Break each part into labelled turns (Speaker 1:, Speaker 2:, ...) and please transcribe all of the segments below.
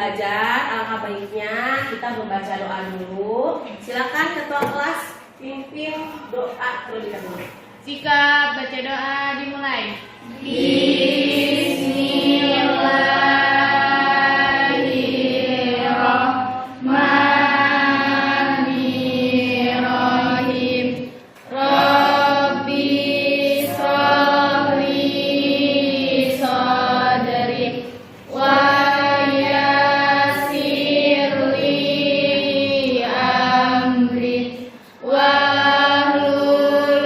Speaker 1: belajar, alangkah baiknya kita membaca doa dulu. Silakan ketua kelas pimpin doa terlebih dahulu.
Speaker 2: Sikap baca doa dimulai. Bismillahirrahmanirrahim. Rabbi sholli sadri wa yassirli amri wahlul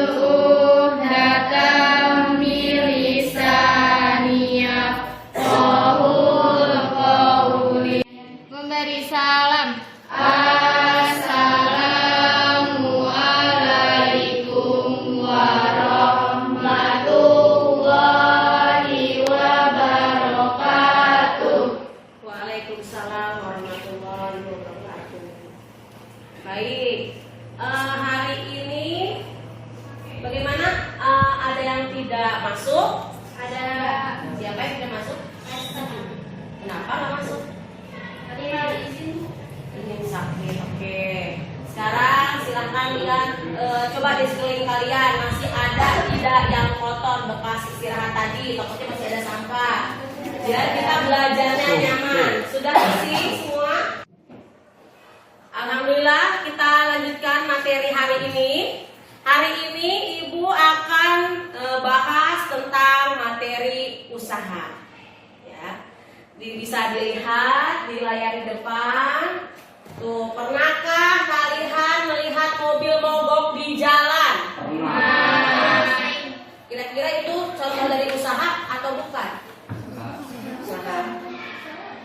Speaker 2: uqdatam min lisani yafqahul qawli. Memberi salam. Assalamualaikum warahmatullahi wabarakatuh.
Speaker 1: Waalaikumsalam warahmatullahi wabarakatuh. Baik, hari ini bagaimana? Ada yang tidak masuk? Ada siapa yang tidak masuk? Kenapa nggak masuk? Izin sakit. Oke. Sekarang silahkan lihat, coba di sekeliling kalian masih ada tidak yang kotor bekas istirahat tadi, takutnya masih ada sampah. Biar kita belajarnya nyaman. Sudah bersih semua? Alhamdulillah, kita lanjutkan materi hari ini. Hari ini Ibu akan bahas tentang materi usaha. Ya. Bisa dilihat di layar di depan. Tuh, pernahkah kalian melihat mobil mogok di jalan? Kira-kira itu contoh dari usaha atau bukan? Usaha.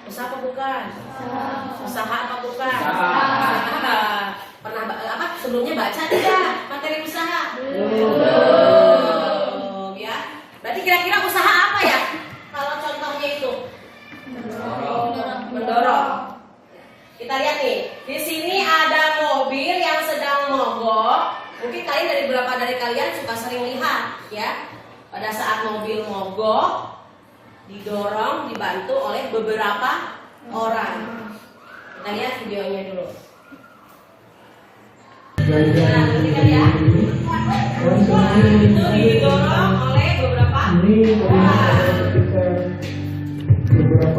Speaker 1: Usaha apa bukan? Usaha apa bukan? Usaha. Pernah apa sebelumnya baca tidak materi usaha? Belum. Ya. Berarti kira-kira usaha apa ya? Kalau contohnya itu mendorong. Kita lihat nih, di sini ada mobil yang sedang mogok. Mungkin beberapa dari kalian suka sering lihat, ya. Pada saat mobil mogok, didorong, dibantu oleh beberapa orang. Kita lihat videonya dulu. Nah, perhatikan ya. Itu didorong oleh beberapa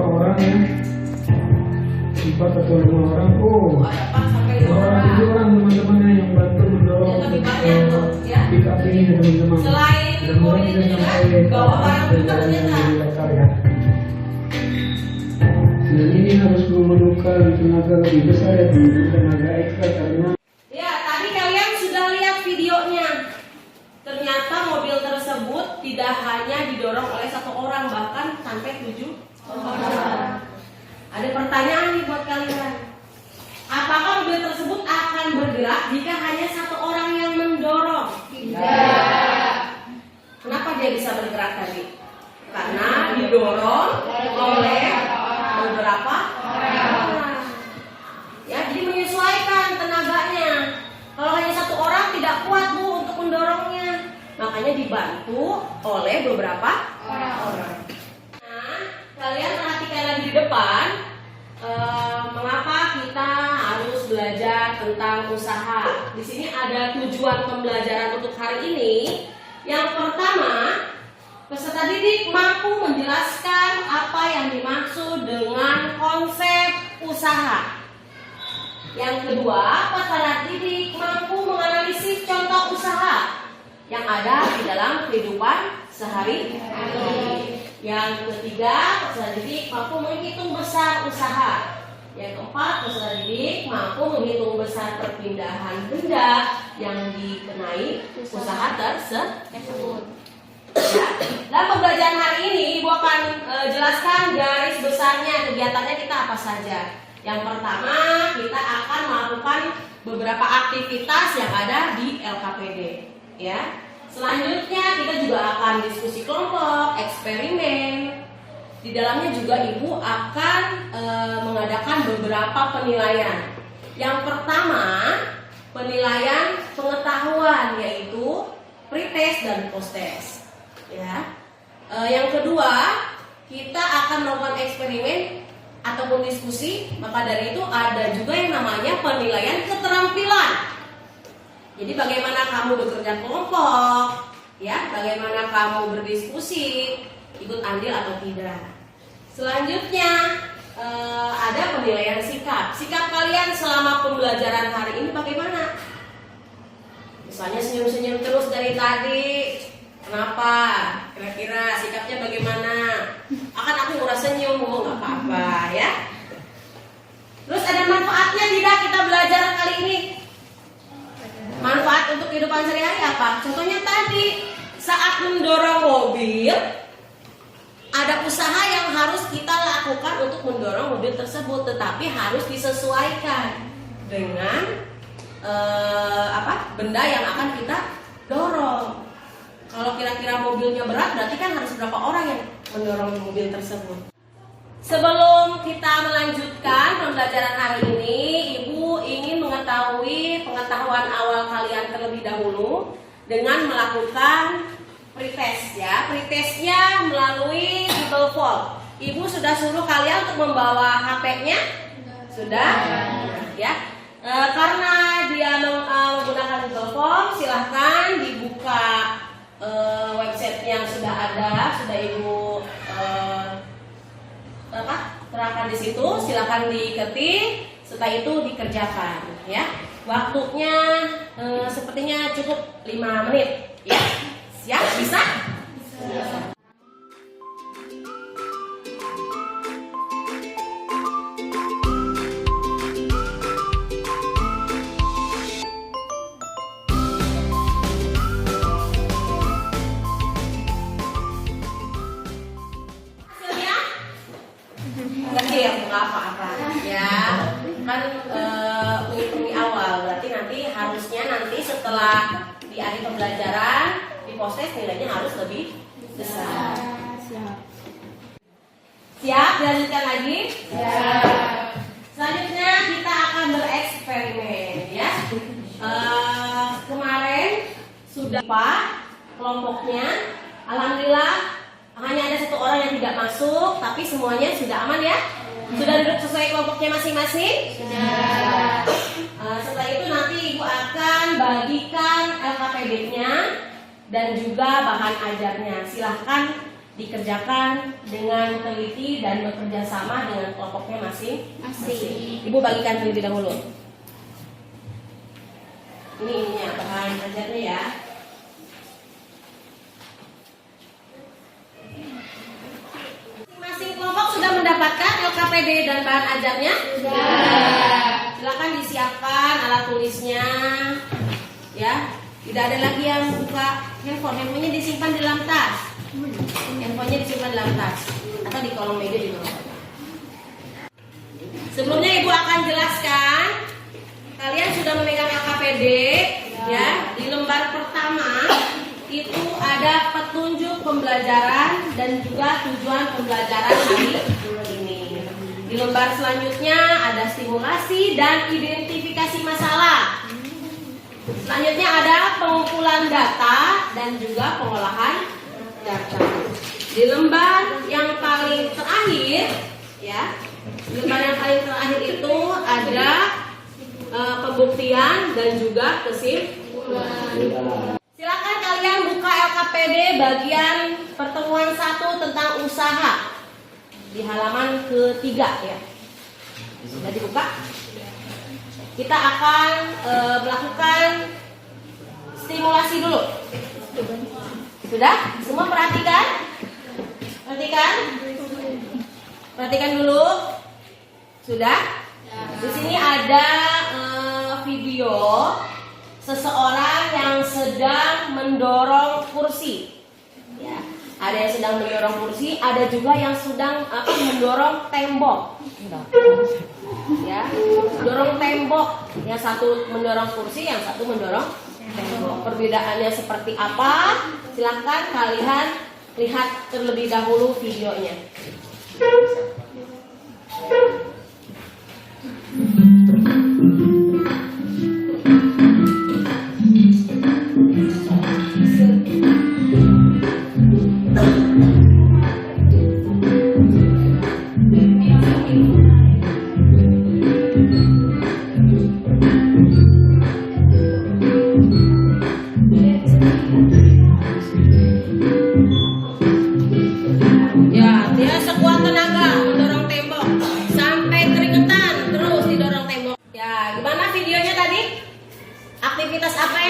Speaker 3: orang ya, 4 atau 5 orang.
Speaker 1: ada 4 sampai 5 orang.
Speaker 3: 7 orang teman-temannya yang bantu mendorong
Speaker 1: Lebih banyak tuh, ya.
Speaker 3: pick up ini ya teman-teman.
Speaker 1: Selain mobil itu juga bawa barang juga ternyata.
Speaker 3: Ya. Dan ini harus memerlukan tenaga lebih besar ya teman-teman, tenaga ekstra karena
Speaker 1: Ya, tadi kalian sudah lihat videonya. Ternyata mobil tersebut tidak hanya didorong oleh 1 orang, bahkan sampai 7 orang. Ada pertanyaan nih buat kalian. Apakah mobil tersebut akan bergerak jika hanya 1 orang yang mendorong? Tidak. Kenapa dia bisa bergerak tadi? Karena didorong oleh beberapa orang. Ya, jadi menyesuaikan tenaganya. Kalau hanya 1 orang tidak kuat Bu untuk mendorongnya. Makanya dibantu oleh beberapa orang. Nah, kalian perhatikan lagi di depan. Mengapa kita harus belajar tentang usaha? Di sini ada tujuan pembelajaran untuk hari ini. Yang pertama, peserta didik mampu menjelaskan apa yang dimaksud dengan konsep usaha. Yang kedua, peserta didik mampu menganalisis contoh usaha yang ada di dalam kehidupan sehari-hari. Yang ketiga, peserta didik mampu menghitung besar usaha. Yang keempat, peserta didik mampu menghitung besar perpindahan benda yang dikenai usaha tersebut. Ya. Dalam pembelajaran hari ini, Ibu akan jelaskan garis besarnya kegiatannya kita apa saja. Yang pertama, kita akan melakukan beberapa aktivitas yang ada di LKPD. Ya. Selanjutnya kita juga akan diskusi kelompok, eksperimen. Di dalamnya juga Ibu akan mengadakan beberapa penilaian. Yang pertama, penilaian pengetahuan, yaitu pretest dan posttest. Ya. Yang kedua, kita akan melakukan eksperimen ataupun diskusi, maka dari itu ada juga yang namanya penilaian keterampilan. Jadi bagaimana kamu bekerja kelompok, ya, bagaimana kamu berdiskusi, ikut andil atau tidak. Selanjutnya ada penilaian sikap. Sikap kalian selama pembelajaran hari ini bagaimana? Misalnya senyum-senyum terus dari tadi. Kenapa? Kira-kira sikapnya bagaimana? Akan aku ngurus senyum, nggak apa-apa ya. Terus ada manfaatnya tidak kita belajar kali ini? Manfaat untuk kehidupan sehari-hari apa? Contohnya tadi saat mendorong mobil, ada usaha yang harus kita lakukan untuk mendorong mobil tersebut, tetapi harus disesuaikan dengan benda yang akan kita dorong. Kalau kira-kira mobilnya berat, berarti kan harus berapa orang yang mendorong mobil tersebut. Sebelum kita melanjutkan pembelajaran hari ini, Ibu ingin mengetahui pengetahuan awal kalian terlebih dahulu dengan melakukan pretest ya. Pretestnya melalui Google Form. Ibu sudah suruh kalian untuk membawa HP-nya? Sudah? Ya. Karena dia menggunakan Google Form, silahkan dibuka website yang sudah ada, sudah Ibu terangkan di situ. Silakan diketik, setelah itu dikerjakan ya. Waktunya sepertinya cukup 5 menit ya. Siap? Bisa? Bisa. Nggak apa-apa ya, kan uji awal, berarti nanti setelah di akhir pembelajaran di post-test nilainya harus lebih besar. Siap? Dilanjutkan lagi? Selanjutnya kita akan bereksperimen ya. Kemarin sudah Pak kelompoknya, alhamdulillah hanya ada 1 orang yang tidak masuk, tapi semuanya sudah aman ya. Sudah duduk sesuai kelompoknya masing-masing? Sudah. Setelah itu nanti Ibu akan bagikan LKPD-nya dan juga bahan ajarnya. Silahkan dikerjakan dengan teliti dan bekerja sama dengan kelompoknya masing-masing. Ibu bagikan terlebih dahulu. Ini bahan ajarnya ya. Masing kelompok sudah mendapatkan LKPD dan bahan ajarnya? Sudah. Silakan disiapkan alat tulisnya. Ya, tidak ada lagi yang buka handphonenya disimpan di dalam tas. Handphonenya disimpan di dalam tas atau di kolong meja di bawah. Sebelumnya Ibu akan jelaskan. Kalian sudah memegang LKPD ya. Di lembar pertama itu ada petunjuk pembelajaran dan juga tujuan pembelajaran hari ini. Di lembar selanjutnya ada stimulasi dan identifikasi masalah. Selanjutnya ada pengumpulan data dan juga pengolahan data. Di lembar yang paling terakhir ya, di lembar yang paling terakhir itu ada pembuktian dan juga kesimpulan. Silakan kalian buka LKPD bagian pertemuan 1 tentang usaha di halaman ketiga ya. Sudah dibuka? Kita akan melakukan stimulasi dulu. Sudah? Semua perhatikan? Perhatikan dulu. Sudah? Di sini ada video seseorang yang sedang mendorong kursi. Ya, ada yang sedang mendorong kursi, ada juga yang sedang mendorong tembok. Ya, dorong tembok. Yang satu mendorong kursi, yang satu mendorong tembok. Perbedaannya seperti apa? Silakan kalian lihat terlebih dahulu videonya. Thank you.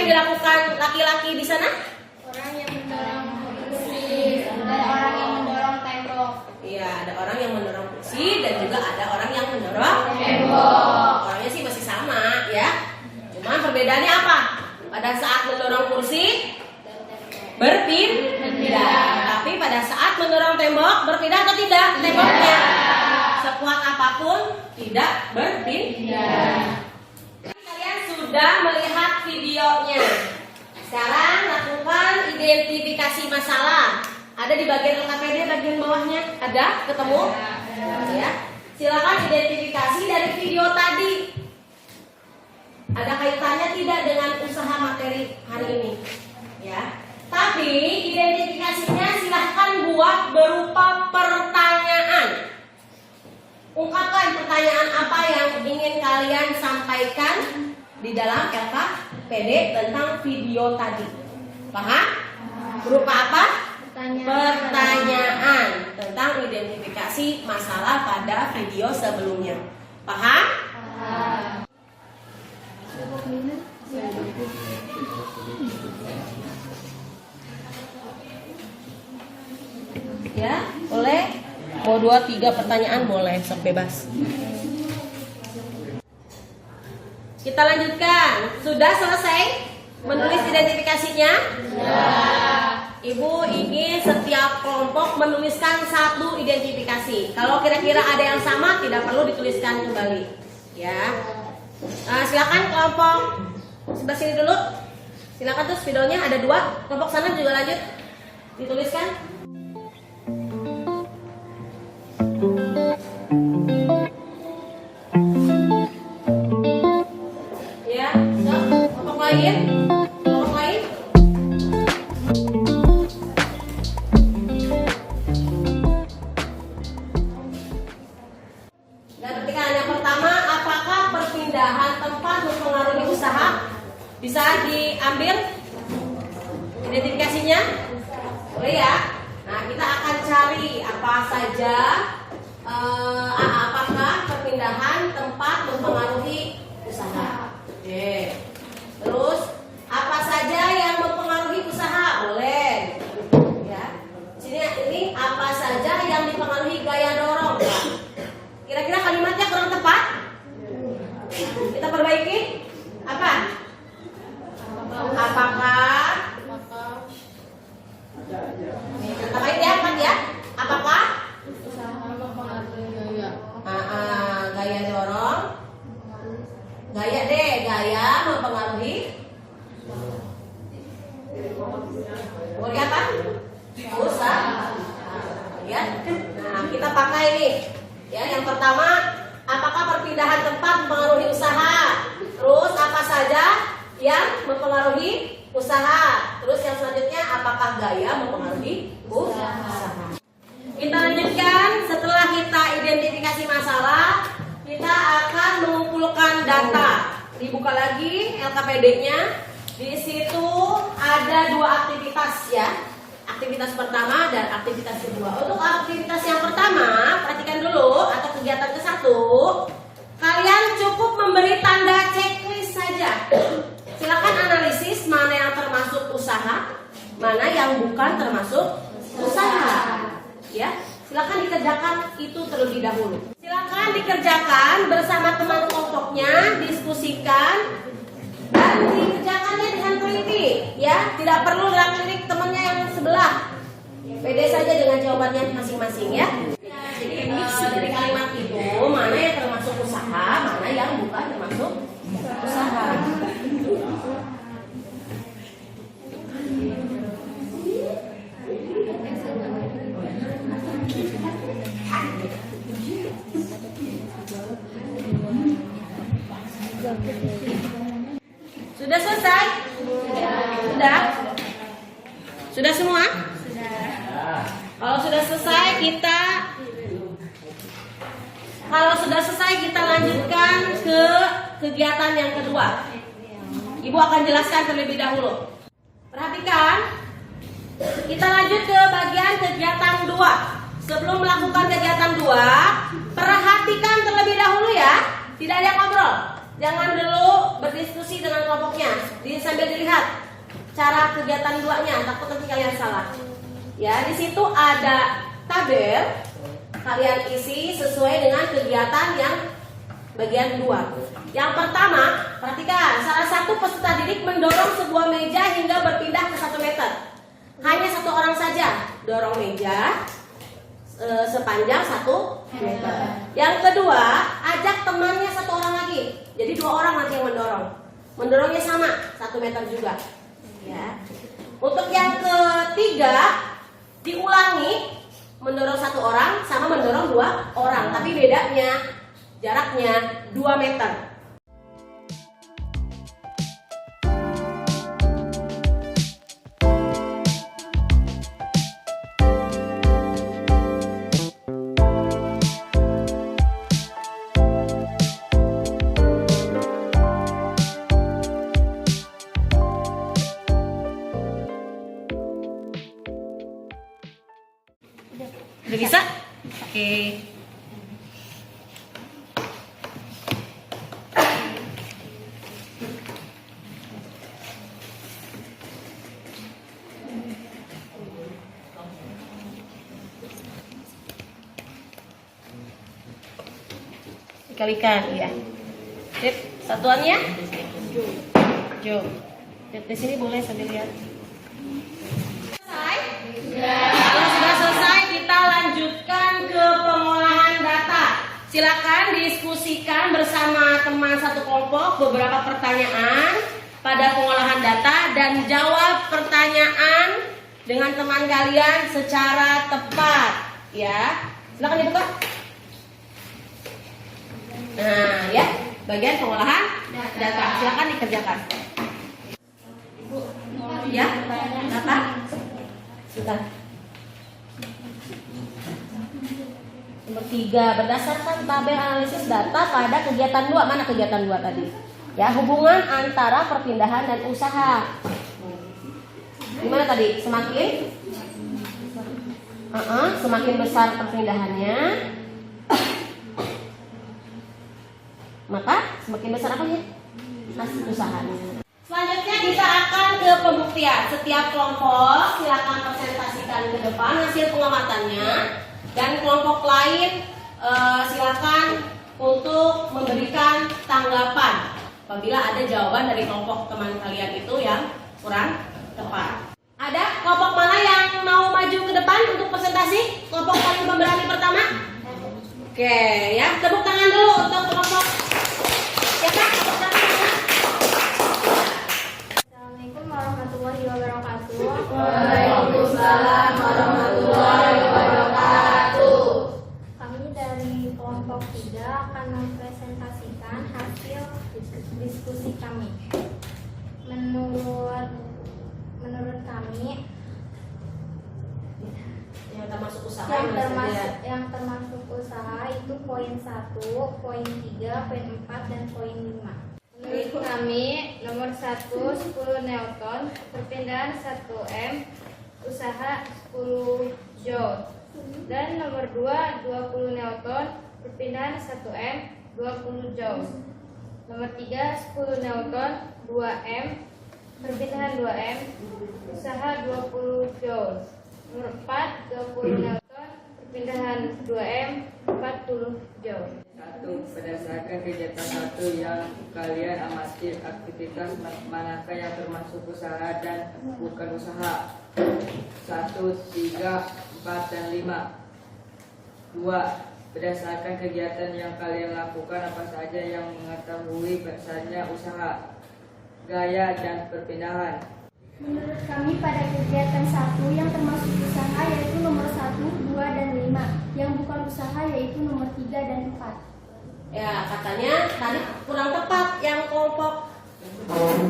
Speaker 1: yang dilakukan laki-laki di sana?
Speaker 2: Orang yang mendorong kursi dan orang yang mendorong tembok.
Speaker 1: Iya, ada orang yang mendorong kursi dan juga ada orang yang mendorong
Speaker 2: Tembok.
Speaker 1: Orangnya sih masih sama ya. Cuma perbedaannya apa? Pada saat mendorong kursi berpindah, tapi pada saat mendorong tembok berpindah atau tidak temboknya? Sekuat apapun tidak berpindah. Kalian sudah melihat videonya. Sekarang lakukan identifikasi masalah. Ada di bagian LKPD bagian bawahnya, ada ketemu? Ya. Silakan identifikasi dari video tadi. Ada kaitannya tidak dengan usaha materi hari ini? Ya. Tapi identifikasinya silahkan buat berupa pertanyaan. Ungkapkan pertanyaan apa yang ingin kalian sampaikan di dalam LKPD tentang video tadi. Paham? Berupa apa? Pertanyaan tentang identifikasi masalah pada video sebelumnya. Paham? Ya, boleh. Mau 2-3 pertanyaan boleh, sok bebas. Kita lanjutkan. Sudah selesai menulis identifikasinya? Ibu ingin setiap kelompok menuliskan 1 identifikasi. Kalau kira-kira ada yang sama, tidak perlu dituliskan kembali. Ya. Silakan kelompok sebelah sini dulu. Silakan terus videonya ada 2. Kelompok sana juga lanjut. Dituliskan. Ya, kelompok lain. Kelompok lain. Dan perhatikan yang pertama, apakah perpindahan tempat mempengaruhi usaha? Bisa diambil identifikasinya? Boleh ya? Nah, kita akan cari apa saja apakah perpindahan tempat mempengaruhi usaha. Oke. Terus apa saja yang mempengaruhi usaha? Boleh. Ya. Sini ini apa saja yang dipengaruhi gaya dorong? Kira-kira kalimatnya kurang tepat? Kita perbaiki. Apa? Apakah? Tambahin ya, Pak ya. Apakah? Gaya dorong. Gaya mempengaruhi. Boleh apa? Usaha. Ya. Nah, kita pakai nih. Ya, yang pertama, apakah perpindahan tempat mempengaruhi usaha? Terus apa saja yang mempengaruhi usaha? Terus yang selanjutnya, apakah gaya mempengaruhi usaha? Kita lanjutkan. Setelah kita identifikasi masalah, kita akan mengumpulkan data. Dibuka lagi LKPD-nya. Di situ ada 2 aktivitas ya. Aktivitas pertama dan aktivitas kedua. Untuk aktivitas yang pertama, perhatikan dulu, atau kegiatan ke-1, kalian cukup memberi tanda checklist saja. Silakan analisis mana yang termasuk usaha, mana yang bukan termasuk usaha. Ya, silakan dikerjakan itu terlebih dahulu. Silakan dikerjakan bersama teman kelompoknya, diskusikan dan dikerjakannya dengan teliti. Ya, tidak perlu lirik temannya yang sebelah. Pede saja dengan jawabannya masing-masing ya. Jadi dari kalimat itu mana yang termasuk usaha, mana yang bukan termasuk usaha. Sudah selesai? Sudah? Sudah semua? Kalau sudah selesai kita lanjutkan ke kegiatan yang kedua. Ibu akan jelaskan terlebih dahulu. Perhatikan, kita lanjut ke bagian kegiatan 2. Sebelum melakukan kegiatan 2, perhatikan terlebih dahulu ya. Tidak ada ngobrol. Jangan dulu berdiskusi dengan kelompoknya. Sambil dilihat cara kegiatan duanya, takut nanti kalian salah. Ya, di situ ada tabel, kalian isi sesuai dengan kegiatan yang bagian 2. Yang pertama, perhatikan, salah satu peserta didik mendorong sebuah meja hingga berpindah ke 1 meter. Hanya 1 orang saja dorong meja sepanjang 1 meter. Yang kedua, ajak temannya 1 orang lagi. Jadi 2 orang nanti yang mendorong. Mendorongnya sama 1 meter juga. Ya. Untuk yang ketiga, diulangi, mendorong 1 orang sama mendorong 2 orang, tapi bedanya jaraknya 2 meter. Udah bisa? Oke. Dikalikan, iya. Sip, satuannya? Jo. Di sini boleh sambil lihat. Selesai? Kalau sudah selesai, kita lanjutkan ke pengolahan data. Silakan diskusikan bersama teman satu kelompok beberapa pertanyaan pada pengolahan data dan jawab pertanyaan dengan teman kalian secara tepat. Ya, silakan dibuka. Nah, ya, bagian pengolahan data. Silakan dikerjakan. Ya, data. Sudah. Nomor 3, berdasarkan tabel analisis data pada kegiatan 2. Mana kegiatan 2 tadi? Ya, hubungan antara perpindahan dan usaha. Gimana tadi? Semakin besar perpindahannya, maka semakin besar apanya? Usahanya. Selanjutnya kita akan ke pembuktian. Setiap kelompok silakan presentasikan ke depan hasil pengamatannya, dan kelompok lain silakan untuk memberikan tanggapan apabila ada jawaban dari kelompok teman kalian itu yang kurang tepat. Ada kelompok mana yang mau maju ke depan untuk presentasi? Kelompok paling pemberani pertama? Oke, ya, tepuk tangan dulu untuk kelompok. Siapa? Tepuk tangan.
Speaker 2: Assalamualaikum warahmatullahi wabarakatuh.
Speaker 1: Waalaikumsalam warahmatullahi wabarakatuh.
Speaker 2: Kami dari kelompok 3 akan mempresentasikan hasil diskusi kami. Menurut kami yang termasuk usaha itu poin 1, poin 3, poin 4, dan poin 5. Menurut kami nomor 1 10 Newton, perpindahan 1 M, usaha 10 Joule. Dan nomor 2 20 Newton, perpindahan 1 M, 20 Joule. Nomor 3 10 Newton, 2 M, perpindahan 2 M, usaha 20 Joule. Nomor 4 20 Newton, perpindahan 2 M, 40 Joule.
Speaker 4: 1. Berdasarkan kegiatan 1 yang kalian amati, aktivitas manakah yang termasuk usaha dan bukan usaha? 1, 3, 4, dan 5. 2. Berdasarkan kegiatan yang kalian lakukan, apa saja yang mengetahui bahasanya usaha, gaya, dan perpindahan?
Speaker 2: Menurut kami pada kegiatan 1 yang termasuk usaha yaitu nomor 1, 2, dan 5. Yang bukan usaha yaitu nomor 3 dan 4.
Speaker 1: Ya, katanya tadi kurang tepat yang kelompok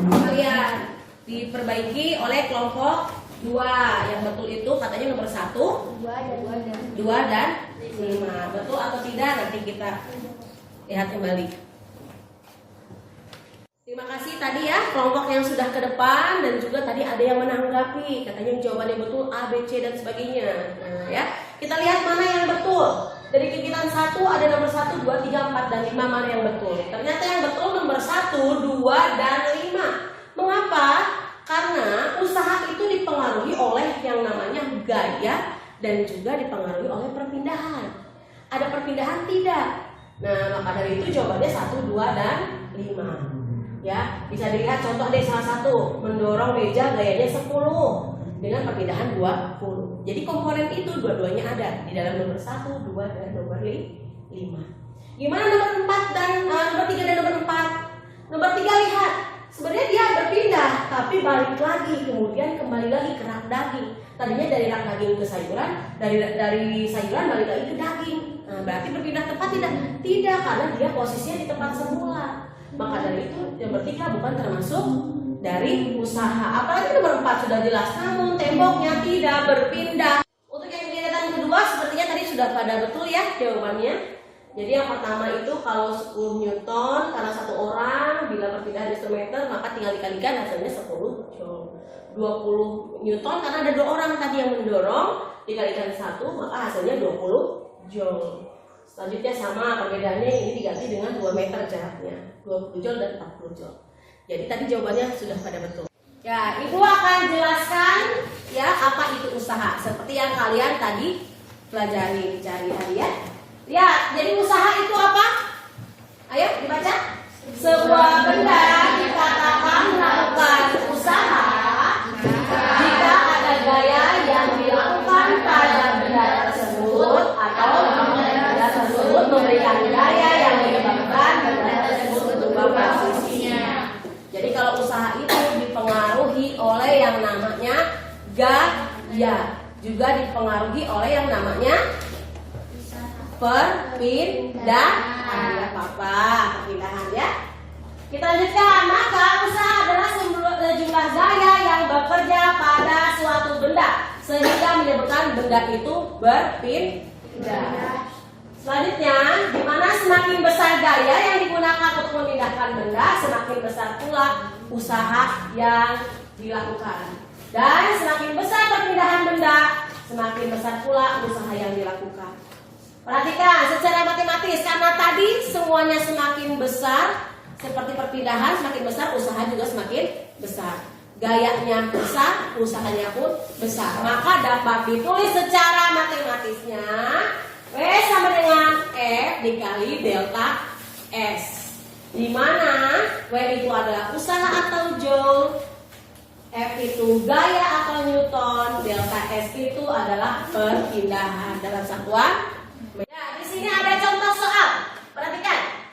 Speaker 1: kalian, diperbaiki oleh kelompok 2. Yang betul itu katanya nomor 1, 2 dan 5. Betul atau tidak nanti kita lihat kembali. Terima kasih tadi ya kelompok yang sudah ke depan, dan juga tadi ada yang menanggapi, katanya jawabannya betul A, B, C, dan sebagainya. Nah, ya, kita lihat mana yang betul. Dari kegiatan 1 ada nomor 1, 2, 3, 4, dan 5, mana yang betul. Ternyata yang betul nomor 1 1, 2, dan 5. Mengapa? Karena usaha itu dipengaruhi oleh yang namanya gaya dan juga dipengaruhi oleh perpindahan. Ada perpindahan tidak? Nah, maka dari itu jawabannya 1, 2, dan 5. Ya, bisa dilihat contoh deh salah satu, mendorong meja gayanya 10 dengan perpindahan 20. Jadi komponen itu dua-duanya ada di dalam nomor 1, 2, dan nomor 5. Gimana nomor 4 dan nomor 3 dan nomor 4? Nomor 3 lihat, sebenarnya dia berpindah tapi balik lagi, kemudian kembali lagi ke rak daging. Tadinya dari rak daging ke sayuran, dari sayuran balik lagi ke daging. Nah, berarti berpindah tempat tidak? Tidak, karena dia posisinya di tempat semula. Maka dari itu nomor 3 bukan termasuk dari usaha. Apalagi nomor 4 sudah jelas, namun temboknya tidak berpindah. Untuk yang kegiatan kedua sepertinya tadi sudah pada betul ya jawabannya. Jadi yang pertama itu kalau 10 Newton karena satu orang, bila perpindahan di 1 meter maka tinggal dikalikan hasilnya 10 Joule. 20 Newton karena ada 2 orang tadi yang mendorong, dikalikan 1 maka hasilnya 20 Joule. Selanjutnya sama, perbedaannya ini diganti dengan 2 meter jaraknya, 20 Joule dan 40 Joule. Jadi tadi jawabannya sudah pada betul. Ya, Ibu akan jelaskan ya apa itu usaha seperti yang kalian tadi pelajari cari hari ya. Lihat, jadi usaha itu apa? Ayo dibaca. Sebuah benda dikatakan melakukan usaha jika ada gaya yang dilakukan pada benda tersebut atau benda tersebut memberikan gaya yang menyebabkan benda tersebut berubah posisinya. Jadi kalau usaha itu dipengaruhi oleh yang namanya gaya, juga dipengaruhi oleh yang namanya perpindahan. Ya Papa, perpindahan ya. Kita lanjutkan. Maka usaha adalah sejumlah gaya yang bekerja pada suatu benda sehingga menyebabkan benda itu berpindah. Selanjutnya, di mana semakin besar gaya yang digunakan untuk memindahkan benda, semakin besar pula usaha yang dilakukan. Dan semakin besar perpindahan benda, semakin besar pula usaha yang dilakukan. Perhatikan secara matematis, karena tadi semuanya semakin besar, seperti perpindahan semakin besar, usaha juga semakin besar. Gayanya besar, usahanya pun besar. Maka dapat ditulis secara matematisnya W sama dengan F dikali delta S, di mana W itu adalah usaha atau joule, F itu gaya atau newton, delta S itu adalah perpindahan dalam satuan. Ya, di sini ada contoh soal. Perhatikan.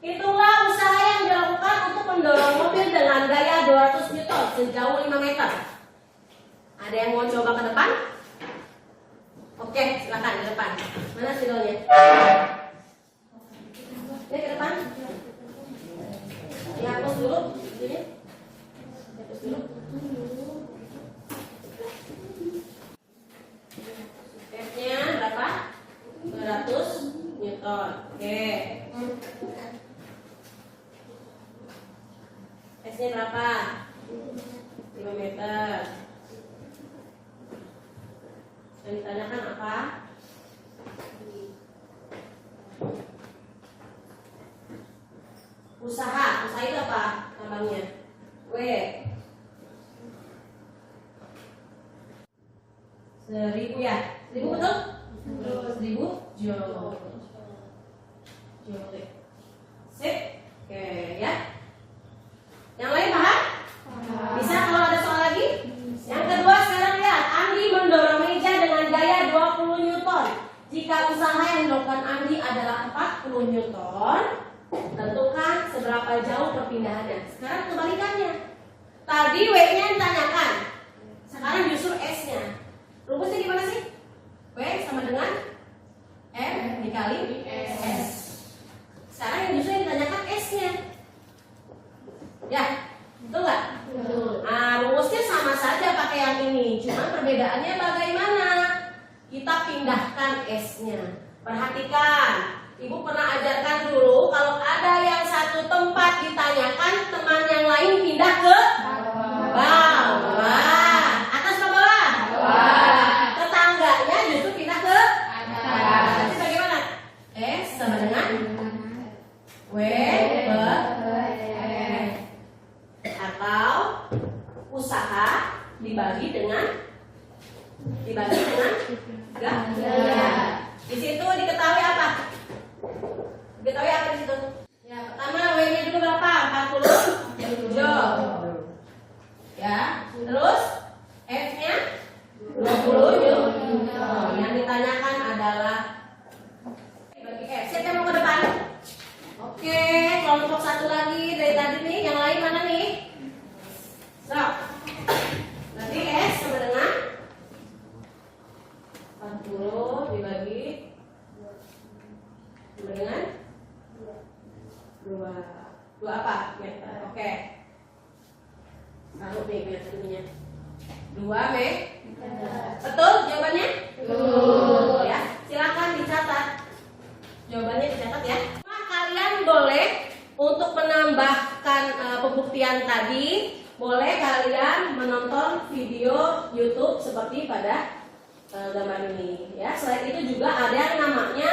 Speaker 1: Hitunglah usaha yang dilakukan untuk mendorong mobil dengan gaya 200 Newton sejauh 5 meter. Ada yang mau coba ke depan? Oke, silakan ke depan. Mana spidolnya? Ini ke depan. Dihapus dulu. Sini. Hapus dulu. F-nya berapa? 200 Newton. Oke. S-nya berapa? 5 meter. Yang ditanyakan apa? Usaha. Usaha itu apa? Tambangnya. W. 1000 ya? 1000 betul? 1000 Joule. Joule. Sip. Oke ya. Yang lain paham? Bisa kalau ada soal lagi? Yang kedua sekarang lihat, Andi mendorong meja dengan gaya 20 Newton. Jika usaha yang dilakukan Andi adalah 40 Newton, tentukan seberapa jauh perpindahannya. Sekarang kebalikannya. Tadi W-nya ditanyakan, sekarang justru S-nya. Rumusnya gimana sih? W sama dengan M dikali S. Sekarang yang justru yang ditanyakan S-nya. Ya, betul nggak? Betul. Nah, rumusnya sama saja pakai yang ini, cuma perbedaannya bagaimana? Kita pindahkan S-nya. Perhatikan, Ibu pernah ajarkan dulu kalau ada yang satu tempat ditanyakan, teman yang lain pindah ke bawah. Atas ke bawah? Bawah. Tetangganya justru pindah ke atas. Jadi bagaimana? S sama dengan W per dibagi dengan gaya. Di situ diketahui apa? Diketahui apa di situ? Ya, pertama W-nya dulu berapa? 47. Ya, terus F-nya 20 Newton. Yang ditanyakan adalah bagi F. Siapa yang mau ke depan? Oke, kelompok satu lagi dari tadi nih. Yang lain mana nih? So, berarti S sama dengan 40 dibagi sama dengan 2 apa? Meter. Oke. Taruh nih meternya. 2 meter. Betul jawabannya? Betul. Ya, silakan dicatat. Jawabannya dicatat ya. Nah, kalian boleh untuk menambahkan pembuktian tadi, boleh kalian menonton video YouTube seperti pada gambar ini ya. Selain itu juga ada yang namanya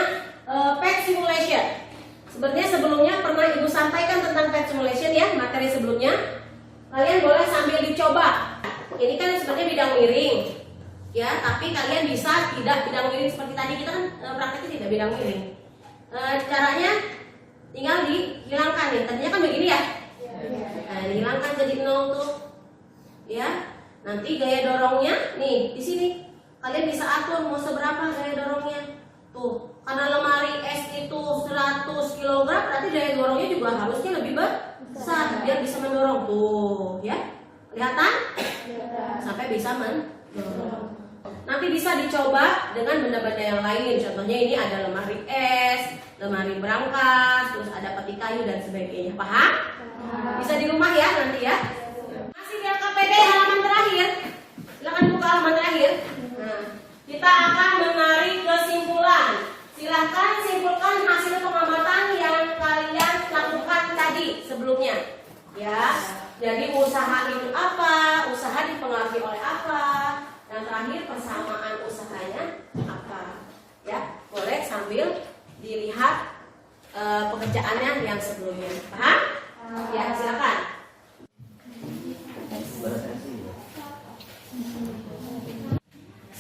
Speaker 1: pet simulation. Sebenarnya sebelumnya pernah Ibu sampaikan tentang pet simulation ya, materi sebelumnya. Kalian boleh sambil dicoba. Ini kan sebenarnya bidang miring ya, tapi kalian bisa tidak bidang miring seperti tadi kita kan prakteknya tidak bidang miring. Caranya tinggal dihilangkan ya. Tadinya kan begini ya. Nah, dihilangkan jadi 0 tuh. Ya. Nanti gaya dorongnya nih di sini. Kalian bisa atur mau seberapa gaya dorongnya. Tuh, karena lemari es itu 100 kg, berarti gaya dorongnya juga harusnya lebih besar biar bisa mendorong tuh, ya. Kelihatan? Sampai bisa mendorong. Nanti bisa dicoba dengan benda-benda yang lain. Contohnya ini ada lemari es, lemari berangkas, terus ada peti kayu dan sebagainya. Paham? Bisa di rumah ya nanti ya. Masih di LKPD halaman terakhir. Silakan buka halaman terakhir. Nah, kita akan menarik kesimpulan. Silahkan simpulkan hasil pengamatan yang kalian lakukan tadi sebelumnya. Ya. Jadi usaha itu apa? Usaha dipengaruhi oleh apa? Dan terakhir persamaan usahanya apa? Ya, boleh sambil dilihat pekerjaannya yang sebelumnya. Paham? Ya, silakan.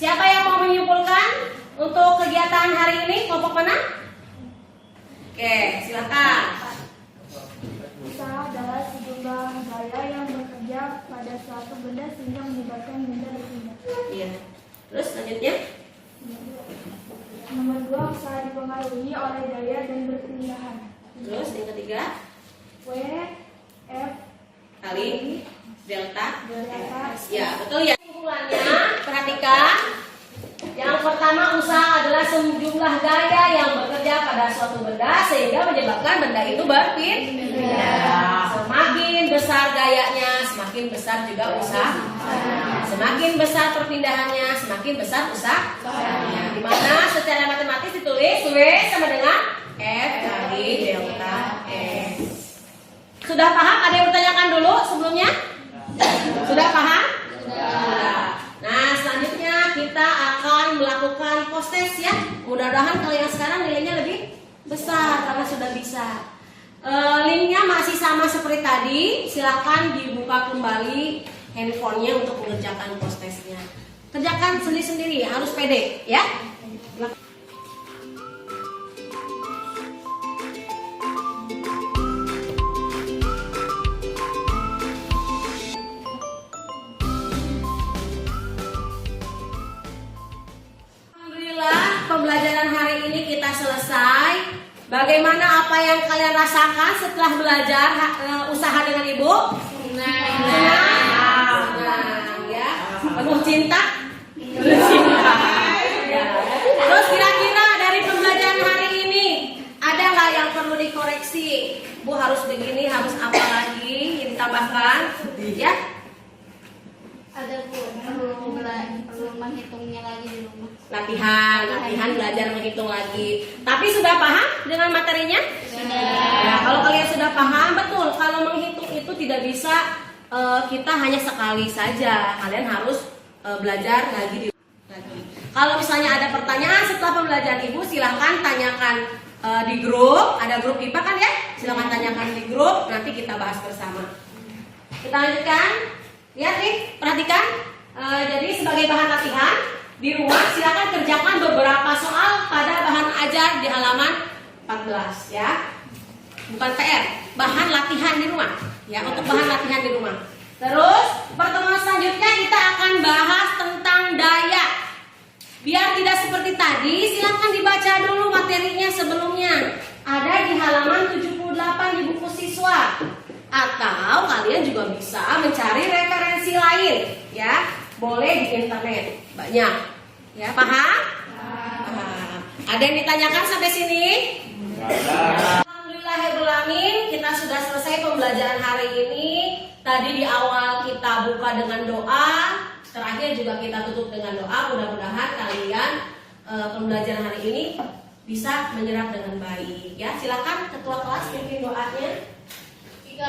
Speaker 1: Siapa yang mau menyimpulkan untuk kegiatan hari ini? Kelompok mana? Oke, silakan.
Speaker 2: Usaha adalah sejumlah gaya yang bekerja pada suatu benda sehingga menyebabkan benda berpindah.
Speaker 1: Iya. Terus selanjutnya?
Speaker 2: Nomor 2, usaha dipengaruhi oleh daya dan berpindahan.
Speaker 1: Terus yang ketiga?
Speaker 2: W, F,
Speaker 1: Kali delta.
Speaker 2: F.
Speaker 1: Ya, betul ya. Kesimpulannya, perhatikan. Yang pertama, usaha adalah sejumlah gaya yang bekerja pada suatu benda sehingga menyebabkan benda itu berpindah. Semakin besar gayanya, semakin besar juga usaha. Semakin besar perpindahannya, semakin besar usahanya. Di mana secara matematis ditulis W sama dengan F kali delta S. Sudah paham? Ada yang bertanyakan dulu sebelumnya? Sudah paham? Sudah. Nah, selanjutnya kita akan melakukan post test ya. Mudah-mudahan kalau yang sekarang nilainya lebih besar karena sudah bisa. Linknya masih sama seperti tadi. Silakan dibuka kembali handphonenya untuk mengerjakan post testnya. Kerjakan sendiri-sendiri, harus pede ya. Pembelajaran hari ini kita selesai. Bagaimana apa yang kalian rasakan setelah belajar usaha dengan Ibu? Senang, ya. Penuh cinta? Ya. Terus kira-kira dari pembelajaran hari ini ada nggak yang perlu dikoreksi? Bu harus begini, harus apa lagi? Ditambahkan, ya?
Speaker 2: Ada Bu, perlu menghitungnya lagi di rumah.
Speaker 1: Latihan belajar menghitung lagi. Tapi sudah paham dengan materinya?
Speaker 2: Sudah.
Speaker 1: Ya, kalau kalian sudah paham, betul. Kalau menghitung itu tidak bisa kita hanya sekali saja. Kalian harus belajar lagi. Kalau misalnya ada pertanyaan setelah pembelajaran Ibu, silahkan tanyakan di grup. Ada grup IPA kan ya? Silahkan tanyakan di grup. Nanti kita bahas bersama. Kita lanjutkan. Lihat nih, perhatikan. Jadi sebagai bahan latihan di rumah silakan kerjakan beberapa soal pada bahan ajar di halaman 14 ya. Bukan PR, bahan latihan di rumah ya, untuk bahan latihan di rumah. Terus pertemuan selanjutnya kita akan bahas tentang daya. Biar tidak seperti tadi, silakan dibaca dulu materinya sebelumnya. Ada di halaman 78 di buku siswa. Atau kalian juga bisa mencari referensi lain ya. Boleh di internet, banyak. Ya, paham? Paham. Ada yang ditanyakan sampai sini? Alhamdulillahirrahmanirrahim, kita sudah selesai pembelajaran hari ini. Tadi di awal kita buka dengan doa, terakhir juga kita tutup dengan doa. Mudah-mudahan kalian pembelajaran hari ini bisa menyerap dengan baik. Ya, silakan ketua kelas pimpin doanya. 3